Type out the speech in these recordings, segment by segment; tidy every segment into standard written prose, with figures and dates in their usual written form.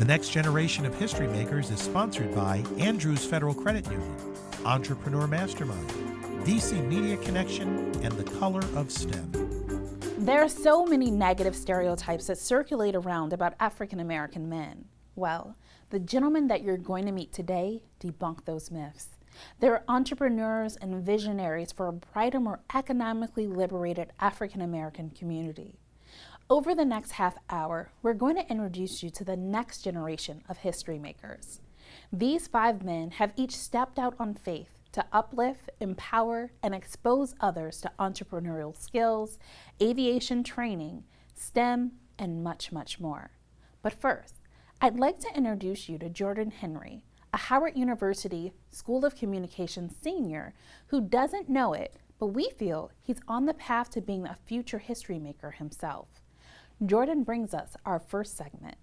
next generation of history makers is sponsored by Andrews Federal Credit Union, Entrepreneur Mastermind, DC Media Connection, and the Color of STEM. There are so many negative stereotypes that circulate around about African American men. Well, the gentlemen that you're going to meet today debunk those myths. They're entrepreneurs and visionaries for a brighter, more economically liberated African American community. Over the next half hour, we're going to introduce you to the next generation of history makers. These 5 men have each stepped out on faith to uplift, empower, and expose others to entrepreneurial skills, aviation training, STEM, and much, much more. But first, I'd like to introduce you to Jordan Henry, a Howard University School of Communications senior who doesn't know it, but we feel he's on the path to being a future history maker himself. Jordan brings us our first segment.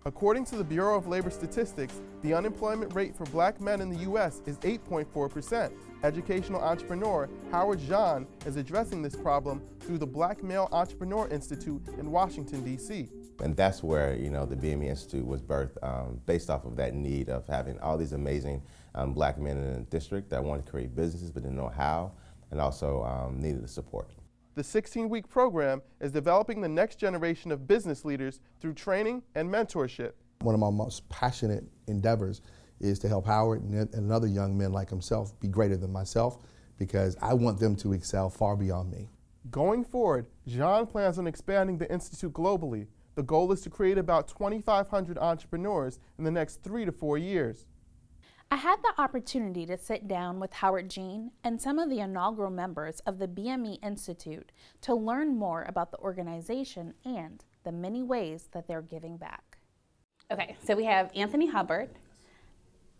According to the Bureau of Labor Statistics, the unemployment rate for black men in the U.S. is 8.4%. Educational entrepreneur Howard John is addressing this problem through the Black Male Entrepreneur Institute in Washington, D.C. And that's where, the BME Institute was birthed, based off of that need of having all these amazing black men in the district that wanted to create businesses but didn't know how, and also needed the support. The 16-week program is developing the next generation of business leaders through training and mentorship. One of my most passionate endeavors is to help Howard and other young men like himself be greater than myself, because I want them to excel far beyond me. Going forward, Jean plans on expanding the Institute globally. The goal is to create about 2,500 entrepreneurs in the next 3 to 4 years. I had the opportunity to sit down with Howard Jean and some of the inaugural members of the BME Institute to learn more about the organization and the many ways that they're giving back. Okay, so we have Anthony Hubbard,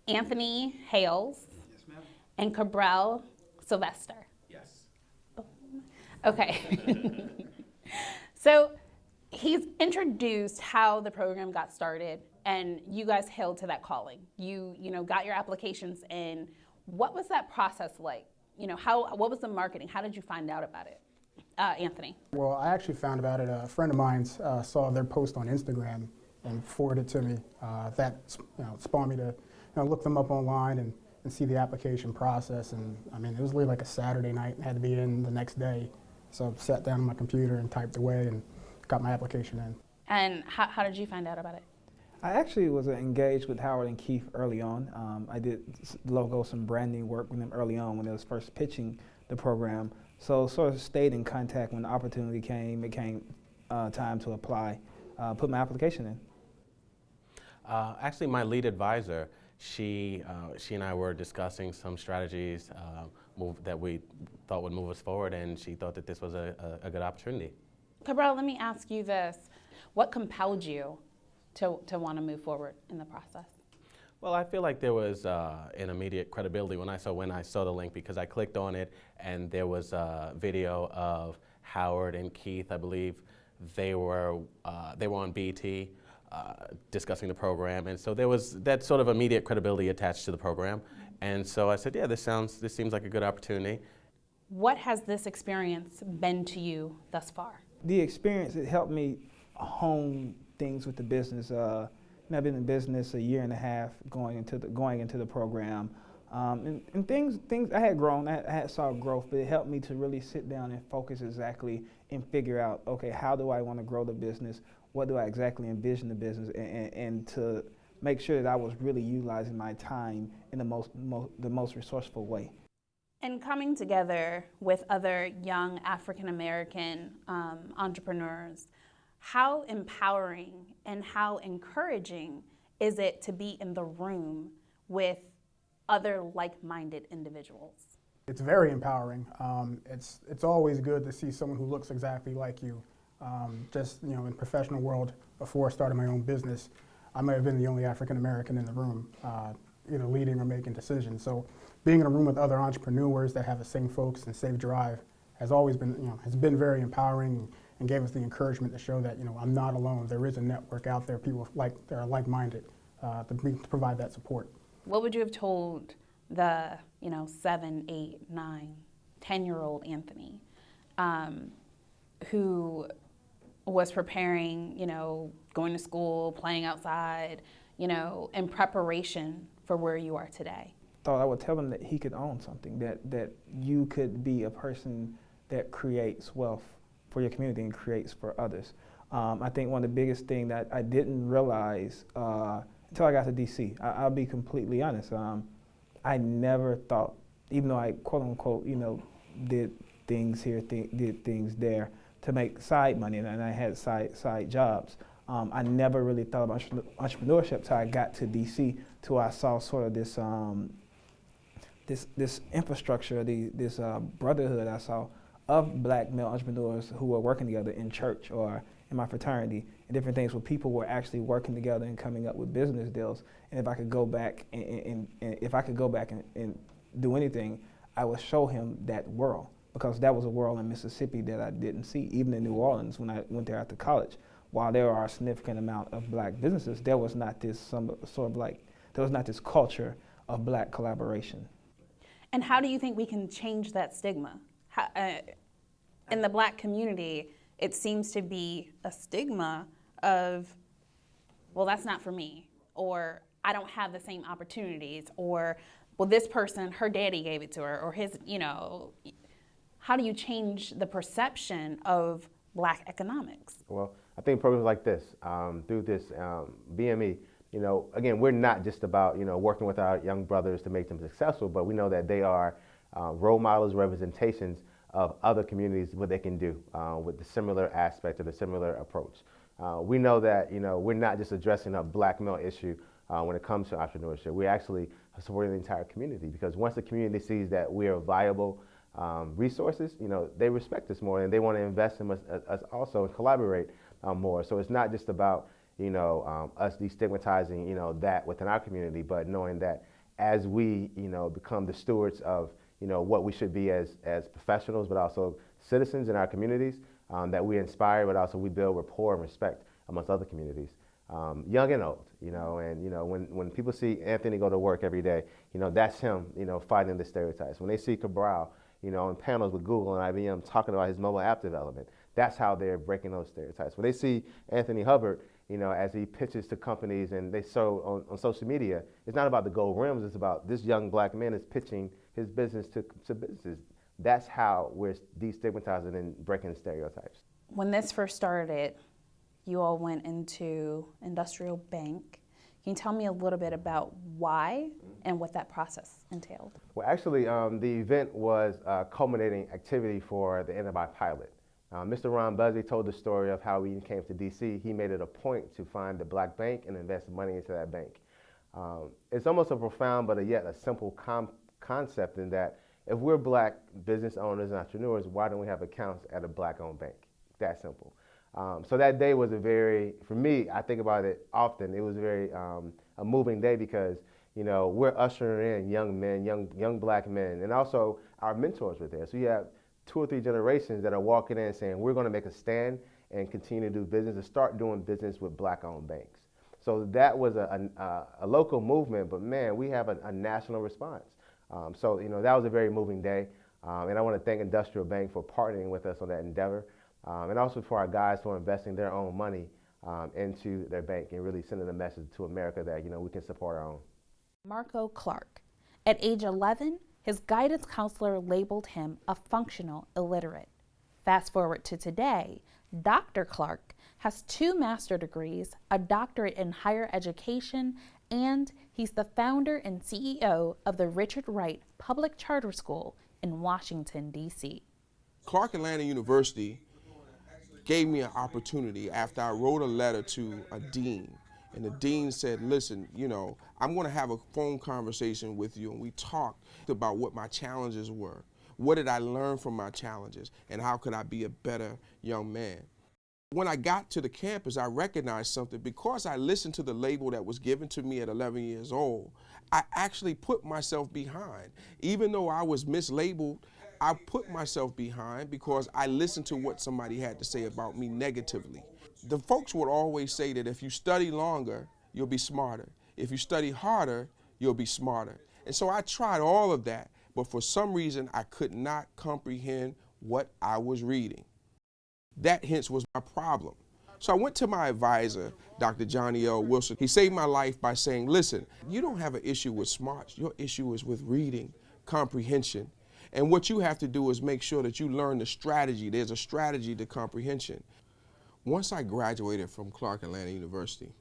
Anthony Hales, yes, ma'am, and Cabral Sylvester. Yes. Okay. So he's introduced how the program got started, and you guys held to that calling. You got your applications in. What was that process like? What was the marketing? How did you find out about it? Anthony. Well, I actually found about it. A friend of mine saw their post on Instagram and forwarded it to me. That spawned me to look them up online and see the application process. And I mean, it was literally like a Saturday night. I had to be in the next day. So I sat down on my computer and typed away and got my application in. And how did you find out about it? I actually was engaged with Howard and Keith early on. I did logos and branding work with them early on when they was first pitching the program. So sort of stayed in contact when the opportunity came. It came time to apply, put my application in. Actually, my lead advisor, she and I were discussing some strategies that we thought would move us forward, and she thought that this was a good opportunity. Cabral, let me ask you this. What compelled you to want to move forward in the process? Well, I feel like there was an immediate credibility when I saw the link, because I clicked on it and there was a video of Howard and Keith. I believe they were on BT discussing the program, and so there was that sort of immediate credibility attached to the program. And so I said, yeah, this seems like a good opportunity. What has this experience been to you thus far? The experience, it helped me hone things with the business. I've been in business a year and a half going into the program, and things I had grown. I had saw growth, but it helped me to really sit down and focus exactly and figure out, okay, how do I want to grow the business? What do I exactly envision the business, and to make sure that I was really utilizing my time in the most resourceful way. And coming together with other young African American entrepreneurs, how empowering and how encouraging is it to be in the room with other like-minded individuals? It's very empowering. It's always good to see someone who looks exactly like you. In the professional world, before starting my own business, I may have been the only African American in the room, either leading or making decisions. So being in a room with other entrepreneurs that have the same focus and same drive has always been, has been very empowering, and gave us the encouragement to show that, I'm not alone. There is a network out there, people that are like-minded, to provide that support. What would you have told the, 7, 8, 9, 10-year-old Anthony, who was preparing, going to school, playing outside, in preparation for where you are today? Thought I would tell him that he could own something, that you could be a person that creates wealth for your community and creates for others. I think one of the biggest things that I didn't realize until I got to DC, I'll be completely honest, I never thought, even though I quote unquote, did things here, did things there to make side money, and I had side jobs. I never really thought about entrepreneurship till I got to DC, till I saw sort of this this infrastructure, this brotherhood I saw of black male entrepreneurs who were working together in church or in my fraternity and different things where people were actually working together and coming up with business deals. And if I could go back and do anything, I would show him that world, because that was a world in Mississippi that I didn't see. Even in New Orleans when I went there after college, while there are a significant amount of black businesses, there was not this there was not this culture of black collaboration. And how do you think we can change that stigma? In the black community, it seems to be a stigma of, well, that's not for me, or I don't have the same opportunities, or, well, this person, her daddy gave it to her, or his, how do you change the perception of black economics? Well, I think programs like this, through this BME, again, we're not just about, working with our young brothers to make them successful, but we know that they are role models, representations of other communities, what they can do with the similar aspect or the similar approach. We know that, we're not just addressing a black male issue when it comes to entrepreneurship. We're actually supporting the entire community, because once the community sees that we are viable resources, they respect us more and they want to invest in us also and collaborate more. So it's not just about, us destigmatizing, that within our community, but knowing that as we, become the stewards of, what we should be as professionals, but also citizens in our communities, that we inspire, but also we build rapport and respect amongst other communities, young and old, and, when people see Anthony go to work every day, that's him, fighting the stereotypes. When they see Cabral, in panels with Google and IBM talking about his mobile app development, that's how they're breaking those stereotypes. When they see Anthony Hubbard, as he pitches to companies and they show on social media, it's not about the gold rims, it's about this young black man is pitching his business to businesses. That's how we're destigmatizing and breaking stereotypes. When this first started, you all went into industrial bank. Can you tell me a little bit about why and what that process entailed? Well, actually, the event was a culminating activity for the NMI pilot. Mr. Ron Busby told the story of how he came to DC. He made it a point to find the black bank and invest money into that bank. It's almost a profound but yet a simple concept in that if we're black business owners and entrepreneurs, why don't we have accounts at a black-owned bank? That simple. So that day was for me, I think about it often, it was a moving day because, we're ushering in young men, young black men, and also our mentors were there. So you have 2 or 3 generations that are walking in saying, we're going to make a stand and continue to do business and start doing business with black-owned banks. So that was a local movement, but man, we have a national response. So, that was a very moving day. And I want to thank Industrial Bank for partnering with us on that endeavor. And also for our guys for investing their own money into their bank and really sending a message to America that, we can support our own. Marco Clark. At age 11, his guidance counselor labeled him a functional illiterate. Fast forward to today, Dr. Clark has 2 master's degrees, a doctorate in higher education, and he's the founder and CEO of the Richard Wright Public Charter School in Washington, D.C. Clark Atlanta University gave me an opportunity after I wrote a letter to a dean. And the dean said, listen, I'm going to have a phone conversation with you. And we talked about what my challenges were. What did I learn from my challenges? And how could I be a better young man? When I got to the campus, I recognized something. Because I listened to the label that was given to me at 11 years old, I actually put myself behind. Even though I was mislabeled, I put myself behind because I listened to what somebody had to say about me negatively. The folks would always say that if you study longer, you'll be smarter. If you study harder, you'll be smarter. And so I tried all of that, but for some reason I could not comprehend what I was reading. That hence was my problem. So I went to my advisor, Dr. Johnny L. Wilson. He saved my life by saying, listen, you don't have an issue with smarts. Your issue is with reading, comprehension. And what you have to do is make sure that you learn the strategy. There's a strategy to comprehension. Once I graduated from Clark Atlanta University,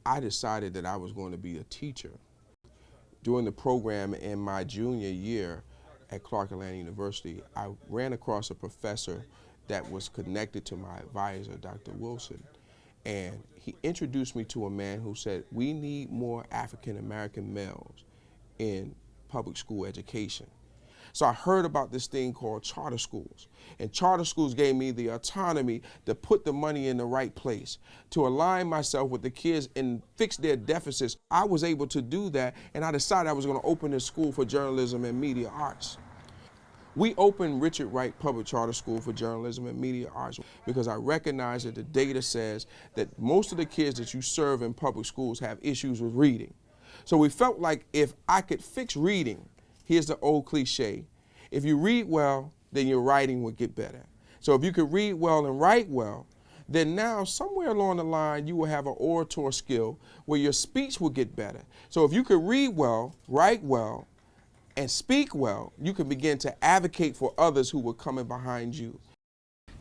I decided that I was going to be a teacher. During the program in my junior year at Clark Atlanta University, I ran across a professor that was connected to my advisor, Dr. Wilson. And he introduced me to a man who said, we need more African-American males in public school education. So I heard about this thing called charter schools. And charter schools gave me the autonomy to put the money in the right place, to align myself with the kids and fix their deficits. I was able to do that, and I decided I was going to open a school for journalism and media arts. We opened Richard Wright Public Charter School for Journalism and Media Arts because I recognize that the data says that most of the kids that you serve in public schools have issues with reading. So we felt like if I could fix reading, here's the old cliche, if you read well, then your writing would get better. So if you could read well and write well, then now somewhere along the line you will have an orator skill where your speech will get better. So if you could read well, write well, and speak well, you can begin to advocate for others who were coming behind you.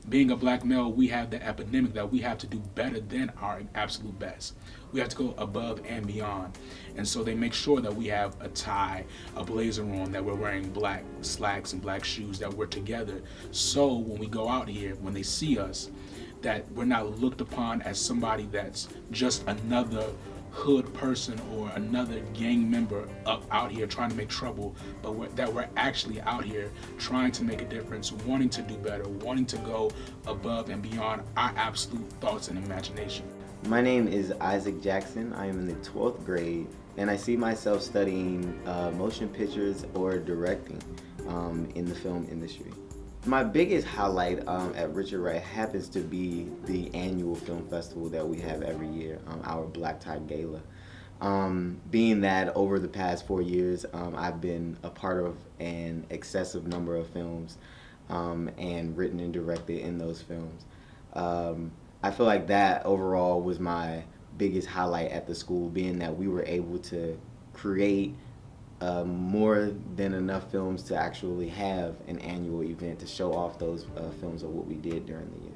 Being a black male, we have the epidemic that we have to do better than our absolute best. We have to go above and beyond. And so they make sure that we have a tie, a blazer on, that we're wearing black slacks and black shoes, that we're together. So when we go out here, when they see us, that we're not looked upon as somebody that's just another hood person or another gang member out here trying to make trouble, but that we're actually out here trying to make a difference, wanting to do better, wanting to go above and beyond our absolute thoughts and imagination. My name is Isaac Jackson. I am in the 12th grade, and I see myself studying motion pictures or directing in the film industry. My biggest highlight at Richard Wright happens to be the annual film festival that we have every year, our Black Tie Gala. Being that over the past 4 years, I've been a part of an excessive number of films and written and directed in those films. I feel like that overall was my biggest highlight at the school, being that we were able to create more than enough films to actually have an annual event to show off those films of what we did during the year.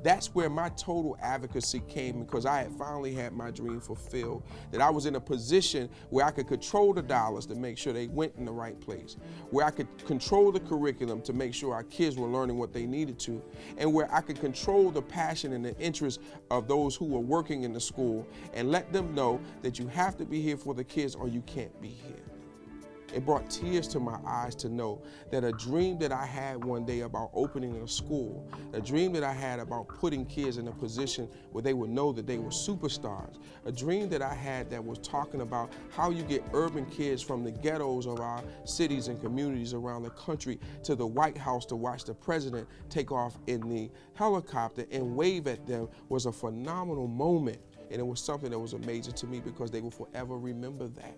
That's where my total advocacy came, because I had finally had my dream fulfilled, that I was in a position where I could control the dollars to make sure they went in the right place, where I could control the curriculum to make sure our kids were learning what they needed to, and where I could control the passion and the interest of those who were working in the school and let them know that you have to be here for the kids or you can't be here. It brought tears to my eyes to know that a dream that I had one day about opening a school, a dream that I had about putting kids in a position where they would know that they were superstars, a dream that I had that was talking about how you get urban kids from the ghettos of our cities and communities around the country to the White House to watch the president take off in the helicopter and wave at them, was a phenomenal moment. And it was something that was amazing to me because they will forever remember that.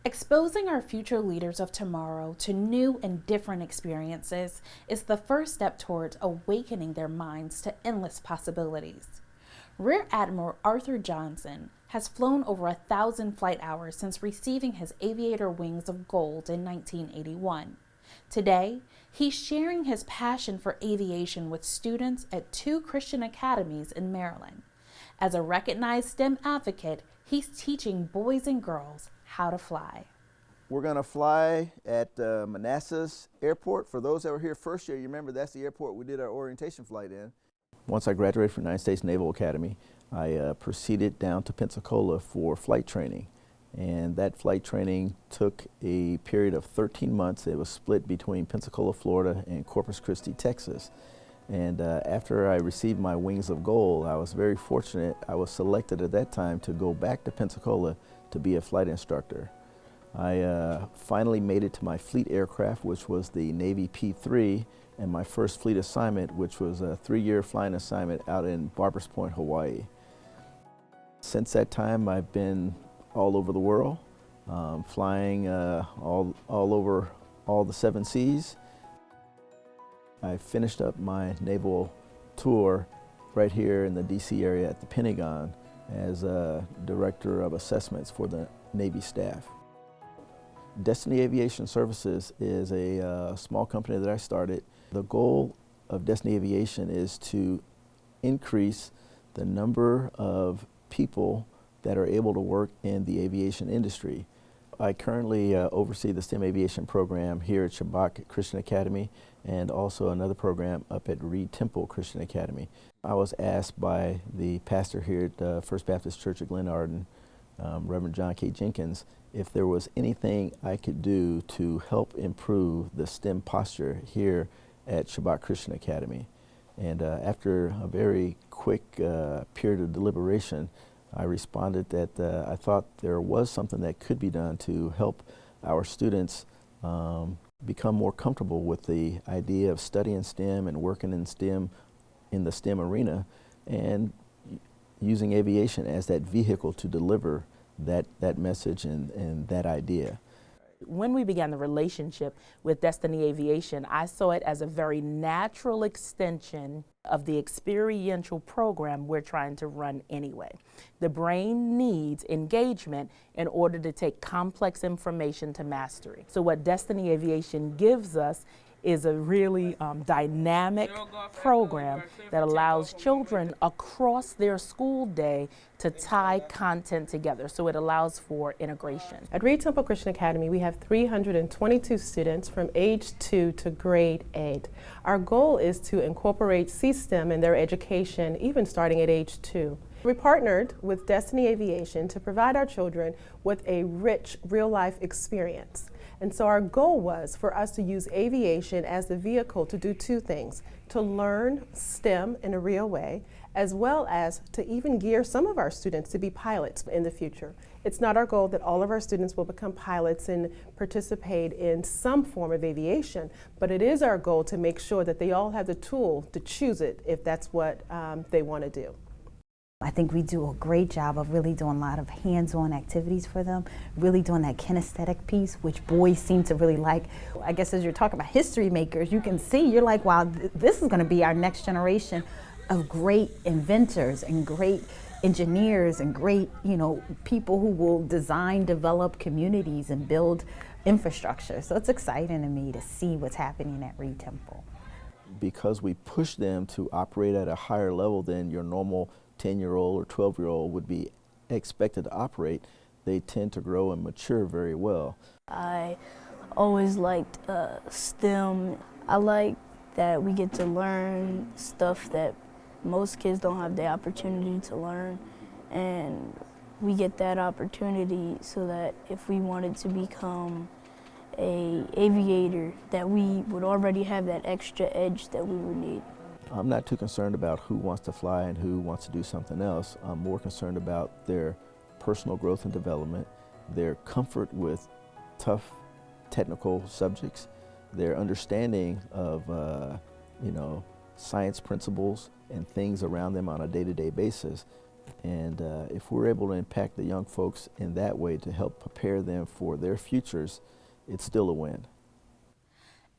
Exposing our future leaders of tomorrow to new and different experiences is the first step towards awakening their minds to endless possibilities. Rear Admiral Arthur Johnson has flown over 1,000 flight hours since receiving his aviator wings of gold in 1981. Today, he's sharing his passion for aviation with students at 2 Christian academies in Maryland. As a recognized STEM advocate, he's teaching boys and girls how to fly. We're going to fly at Manassas Airport. For those that were here first year, you remember that's the airport we did our orientation flight in. Once I graduated from the United States Naval Academy, I proceeded down to Pensacola for flight training. And that flight training took a period of 13 months. It was split between Pensacola, Florida and Corpus Christi, Texas. And after I received my wings of gold, I was very fortunate. I was selected at that time to go back to Pensacola to be a flight instructor. I finally made it to my fleet aircraft, which was the Navy P-3, and my first fleet assignment, which was a 3-year flying assignment out in Barbers Point, Hawaii. Since that time, I've been all over the world, flying all over all the 7 seas. I finished up my naval tour right here in the DC area at the Pentagon as a director of assessments for the Navy staff. Destiny Aviation Services is a small company that I started. The goal of Destiny Aviation is to increase the number of people that are able to work in the aviation industry. I currently oversee the STEM aviation program here at Shabbat Christian Academy and also another program up at Reed Temple Christian Academy. I was asked by the pastor here at First Baptist Church of Glen Arden, Reverend John K. Jenkins, if there was anything I could do to help improve the STEM posture here at Shabbat Christian Academy. And after a very quick period of deliberation, I responded that I thought there was something that could be done to help our students become more comfortable with the idea of studying STEM and working in STEM, in the STEM arena, and using aviation as that vehicle to deliver that message and that idea. When we began the relationship with Destiny Aviation, I saw it as a very natural extension of the experiential program we're trying to run anyway. The brain needs engagement in order to take complex information to mastery. So what Destiny Aviation gives us is a really dynamic program that allows children across their school day to tie content together. So it allows for integration. At Reed Temple Christian Academy, we have 322 students from age 2 to grade 8. Our goal is to incorporate C-STEM in their education, even starting at age 2. We partnered with Destiny Aviation to provide our children with a rich real-life experience. And so our goal was for us to use aviation as the vehicle to do two things: to learn STEM in a real way, as well as to even gear some of our students to be pilots in the future. It's not our goal that all of our students will become pilots and participate in some form of aviation, but it is our goal to make sure that they all have the tool to choose it if that's what they want to do. I think we do a great job of really doing a lot of hands-on activities for them, really doing that kinesthetic piece, which boys seem to really like. I guess as you're talking about history makers, you can see, you're like, wow, this is going to be our next generation of great inventors and great engineers and great, people who will design, develop communities and build infrastructure. So it's exciting to me to see what's happening at Reed Temple. Because we push them to operate at a higher level than your normal 10-year-old or 12-year-old would be expected to operate, they tend to grow and mature very well. I always liked STEM. I like that we get to learn stuff that most kids don't have the opportunity to learn, and we get that opportunity so that if we wanted to become an aviator, that we would already have that extra edge that we would need. I'm not too concerned about who wants to fly and who wants to do something else. I'm more concerned about their personal growth and development, their comfort with tough technical subjects, their understanding of science principles and things around them on a day-to-day basis. And if we're able to impact the young folks in that way to help prepare them for their futures, it's still a win.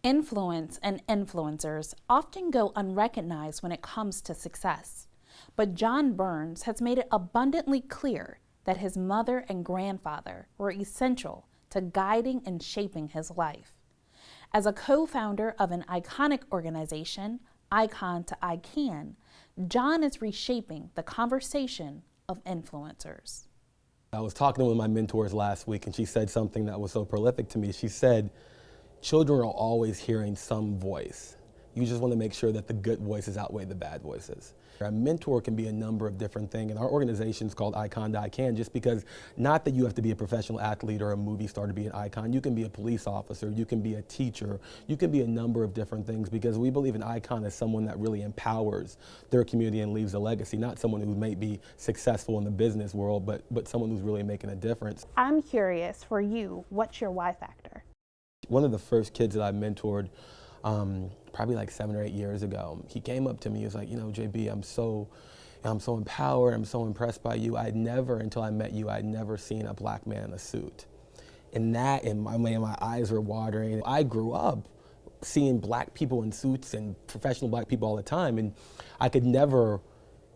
Influence and influencers often go unrecognized when it comes to success. But John Burns has made it abundantly clear that his mother and grandfather were essential to guiding and shaping his life. As a co-founder of an iconic organization, Icon to I Can, John is reshaping the conversation of influencers. I was talking to one of my mentors last week, and she said something that was so prolific to me. She said, children are always hearing some voice. You just want to make sure that the good voices outweigh the bad voices. A mentor can be a number of different things, and our organization is called Icon to I Can, just because not that you have to be a professional athlete or a movie star to be an icon. You can be a police officer, you can be a teacher, you can be a number of different things, because we believe an icon is someone that really empowers their community and leaves a legacy, not someone who may be successful in the business world, but someone who's really making a difference. I'm curious, for you, what's your why factor? One of the first kids that I mentored, probably like 7 or 8 years ago, he came up to me. He was like, JB, I'm so empowered. I'm so impressed by you. Until I met you, I'd never seen a black man in a suit. And my eyes were watering. I grew up seeing black people in suits and professional black people all the time, and I could never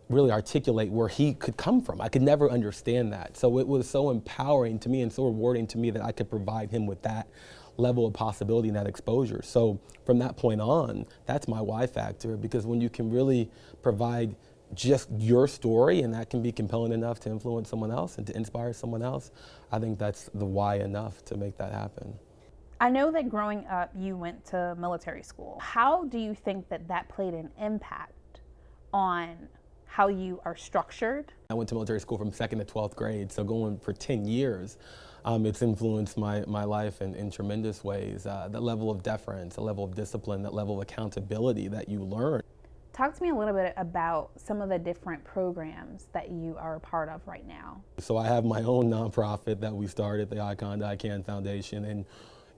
really articulate where he could come from. I could never understand that. So it was so empowering to me and so rewarding to me that I could provide him with that level of possibility and that exposure. So from that point on, that's my why factor, because when you can really provide just your story and that can be compelling enough to influence someone else and to inspire someone else, I think that's the why enough to make that happen. I know that growing up you went to military school. How do you think that that played an impact on how you are structured? I went to military school from 2nd to 12th grade, so going for 10 years, it's influenced my life in tremendous ways. That level of deference, the level of discipline, that level of accountability that you learn. Talk to me a little bit about some of the different programs that you are a part of right now. So I have my own nonprofit that we started, the Icon to ICANN Foundation, and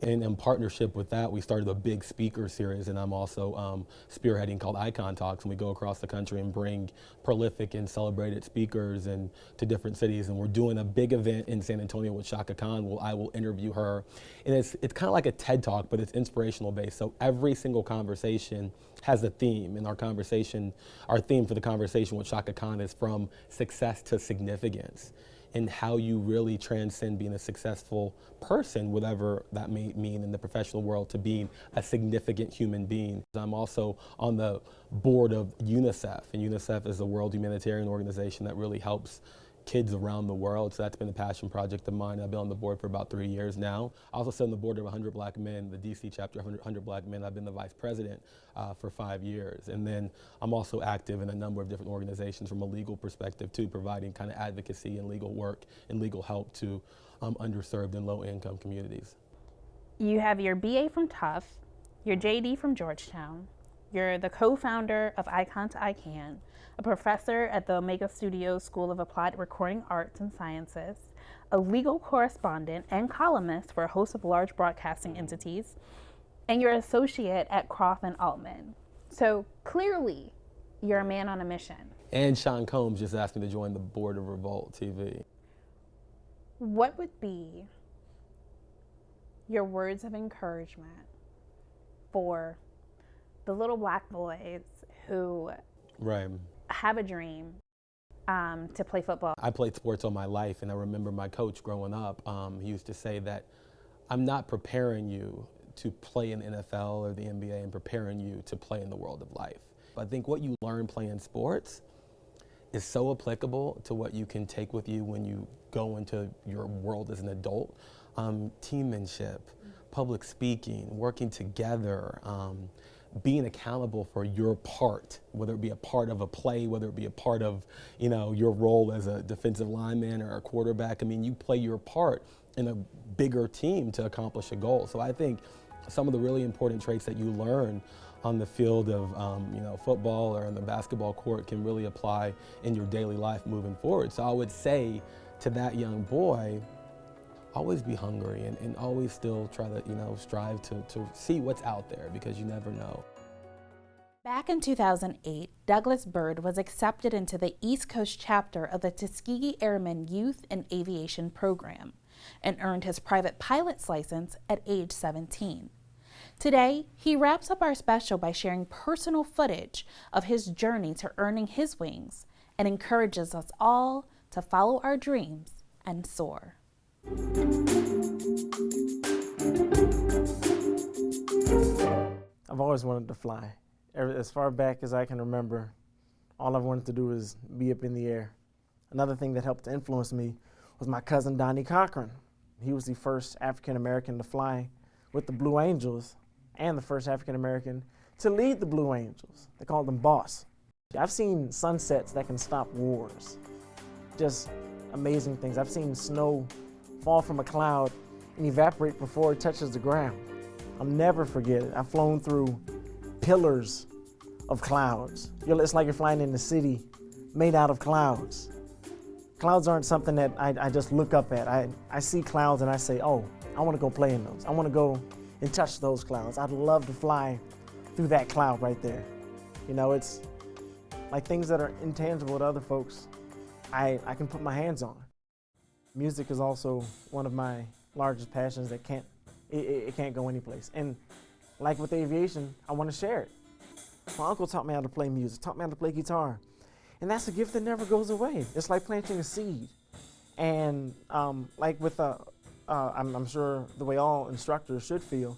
in partnership with that, we started a big speaker series, and I'm also spearheading called Icon Talks, and we go across the country and bring prolific and celebrated speakers and to different cities, and we're doing a big event in San Antonio with Shaka Khan. I will interview her, and it's kind of like a TED Talk, but it's inspirational based. So every single conversation has a theme, and our theme for the conversation with Shaka Khan is from success to significance, and how you really transcend being a successful person, whatever that may mean in the professional world, to being a significant human being. I'm also on the board of UNICEF, and UNICEF is a world humanitarian organization that really helps kids around the world, so that's been a passion project of mine. I've been on the board for about 3 years now. I also sit on the board of 100 Black Men, the DC chapter of 100 Black Men. I've been the vice president for 5 years. And then I'm also active in a number of different organizations from a legal perspective too, providing kind of advocacy and legal work and legal help to underserved and low-income communities. You have your BA from Tufts, your JD from Georgetown, you're the co-founder of Icon to ICANN, a professor at the Omega Studios School of Applied Recording Arts and Sciences, a legal correspondent and columnist for a host of large broadcasting entities, and you're an associate at Croft and Altman. So clearly, you're a man on a mission. And Sean Combs just asked me to join the board of Revolt TV. What would be your words of encouragement for the little black boys who have a dream to play football? I played sports all my life, and I remember my coach growing up, he used to say that I'm not preparing you to play in the NFL or the NBA, and preparing you to play in the world of life. I think what you learn playing sports is so applicable to what you can take with you when you go into your world as an adult. Teammanship, public speaking, working together, being accountable for your part, whether it be a part of a play, whether it be a part of, your role as a defensive lineman or a quarterback. I mean, you play your part in a bigger team to accomplish a goal. So I think some of the really important traits that you learn on the field of football or on the basketball court can really apply in your daily life moving forward. So I would say to that young boy, always be hungry and always still try to strive to see what's out there, because you never know. Back in 2008, Douglas Byrd was accepted into the East Coast chapter of the Tuskegee Airmen Youth and Aviation Program and earned his private pilot's license at age 17. Today, he wraps up our special by sharing personal footage of his journey to earning his wings and encourages us all to follow our dreams and soar. I've always wanted to fly. As far back as I can remember, all I wanted to do was be up in the air. Another thing that helped to influence me was my cousin Donnie Cochran. He was the first African American to fly with the Blue Angels and the first African American to lead the Blue Angels. They called them Boss. I've seen sunsets that can stop wars. Just amazing things. I've seen snow fall from a cloud and evaporate before it touches the ground. I'll never forget it. I've flown through pillars of clouds. It's like you're flying in the city made out of clouds. Clouds aren't something that I just look up at. I see clouds and I say, oh, I want to go play in those. I want to go and touch those clouds. I'd love to fly through that cloud right there. It's like things that are intangible to other folks, I can put my hands on. Music is also one of my largest passions that can't go anyplace. And like with aviation, I want to share it. My uncle taught me how to play music, taught me how to play guitar. And that's a gift that never goes away. It's like planting a seed. And like with, I'm sure the way all instructors should feel,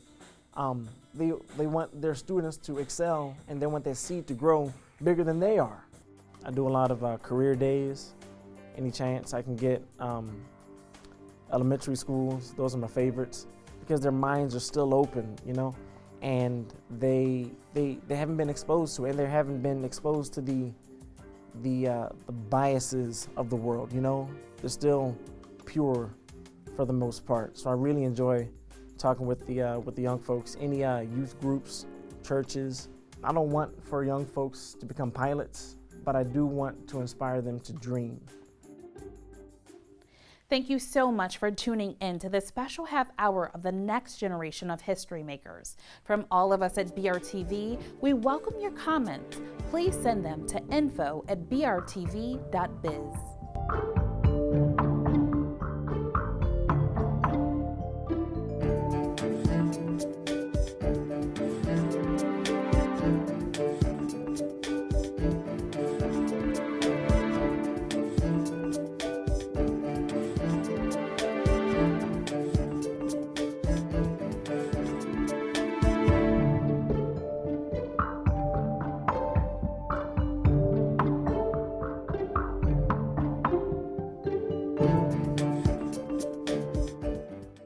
they want their students to excel, and they want that seed to grow bigger than they are. I do a lot of career days. Any chance I can get, elementary schools, those are my favorites, because their minds are still open, you know, and they haven't been exposed to it, and they haven't been exposed to the biases of the world, you know. They're still pure for the most part. So I really enjoy talking with the young folks, any youth groups, churches. I don't want for young folks to become pilots, but I do want to inspire them to dream. Thank you so much for tuning in to this special half hour of the next generation of history makers. From all of us at BRTV, we welcome your comments. Please send them to info@brtv.biz.